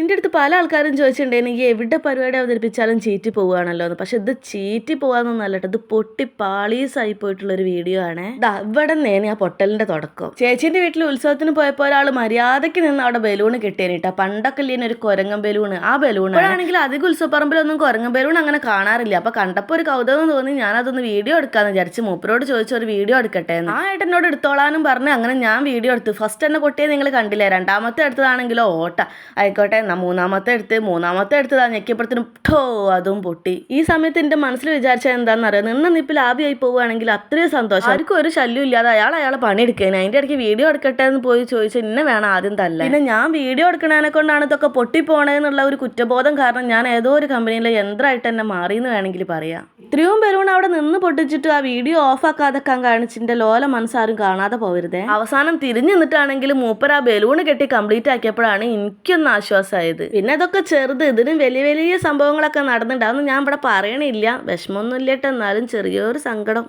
എൻ്റെ അടുത്ത് പല ആൾക്കാരും ചോദിച്ചിട്ടുണ്ടായിരുന്നു ഈ എവിടെ പരിപാടി അവതരിപ്പിച്ചാലും ചീറ്റി പോവുകയാണല്ലോ എന്ന്. പക്ഷെ ഇത് ചീറ്റി പോകാന്നൊന്നല്ല കേട്ടോ, ഇത് പൊട്ടി പാളീസായി പോയിട്ടുള്ളൊരു വീഡിയോ ആണ്. ഇവിടെ നേനെ ആ പൊട്ടലിന്റെ തുടക്കം. ചേച്ചീൻ്റെ വീട്ടിൽ ഉത്സവത്തിന് പോയപ്പോൾ ഒരാൾ മര്യാദയ്ക്ക് നിന്ന് അവിടെ ബലൂൺ കിട്ടിയേനിട്ടാ. പണ്ടൊക്കെ ഇല്ലേനെ ഒരു കുരങ്ങൻ ബലൂണ്, ആ ബലൂൺ ആണെങ്കിൽ അധികം ഉത്സവപ്പറമ്പിലൊന്നും കുരങ്ങൻ ബലൂൺ അങ്ങനെ കാണാറില്ല. അപ്പൊ കണ്ടപ്പോൾ ഒരു കൗതുകം തോന്നി, ഞാനതൊന്ന് വീഡിയോ എടുക്കാന്ന് വിചാരിച്ച് മൂപ്പരോട് ചോദിച്ചു ഒരു വീഡിയോ എടുക്കട്ടെ എന്ന്. ആ ഏട്ടനോട് എടുത്തോളാനും പറഞ്ഞ് അങ്ങനെ ഞാൻ വീഡിയോ എടുത്തു. ഫസ്റ്റ് തന്നെ പൊട്ടിയത് നിങ്ങൾ കണ്ടില്ലേ, രണ്ടാമത്തെ എടുത്തതാണെങ്കിലോ ഓട്ട ആയിക്കോട്ടെ. മൂന്നാമത്തെ എടുത്തതാ ഞെക്കിയപ്പോഴത്തേനും ഠോ അതും പൊട്ടി. ഈ സമയത്ത് എൻ്റെ മനസ്സിൽ വിചാരിച്ചാൽ എന്താണെന്നറിയാം, നിന്ന നിപ്പിൽ ആവിയായി പോവുകയാണെങ്കിൽ അത്രയും സന്തോഷം. ആർക്കും ഒരു ശല്യം ഇല്ലാതെ അയാളെ പണിയെടുക്കാൻ. അതിൻ്റെ ഇടയ്ക്ക് വീഡിയോ എടുക്കട്ടെ എന്ന് പോയി ചോദിച്ചാൽ ഇന്നെ വേണം ആദ്യം തല്ല. പിന്നെ ഞാൻ വീഡിയോ എടുക്കണതിനെ കൊണ്ടാണ് ഇതൊക്കെ പൊട്ടിപ്പോണേന്നുള്ള ഒരു കുറ്റബോധം കാരണം ഞാൻ ഏതോ ഒരു കമ്പനിയിലെ യന്ത്രമായിട്ട് തന്നെ മാറിയെന്ന് വേണമെങ്കിൽ പറയാം. ഇത്രയും ബലൂൺ അവിടെ നിന്ന് പൊട്ടിച്ചിട്ട് ആ വീഡിയോ ഓഫാക്കാതെക്കാൻ കാണിച്ചിൻ്റെ ലോല മനസ്സാരും കാണാതെ പോകരുതേ. അവസാനം തിരിഞ്ഞു നിന്നിട്ടാണെങ്കിൽ മൂപ്പർ ആ ബലൂണ് കെട്ടി കംപ്ലീറ്റ് ആക്കിയപ്പോഴാണ് എനിക്കൊന്ന് ആശ്വാസമായത്. പിന്നെ ഇതൊക്കെ ചെറുത്, ഇതിനും വലിയ വലിയ സംഭവങ്ങളൊക്കെ നടന്നിട്ടുണ്ടാവും. ഞാൻ ഇവിടെ പറയണില്ല, വിഷമമൊന്നും ഇല്ലട്ടോ, എന്നാലും ചെറിയൊരു സങ്കടം.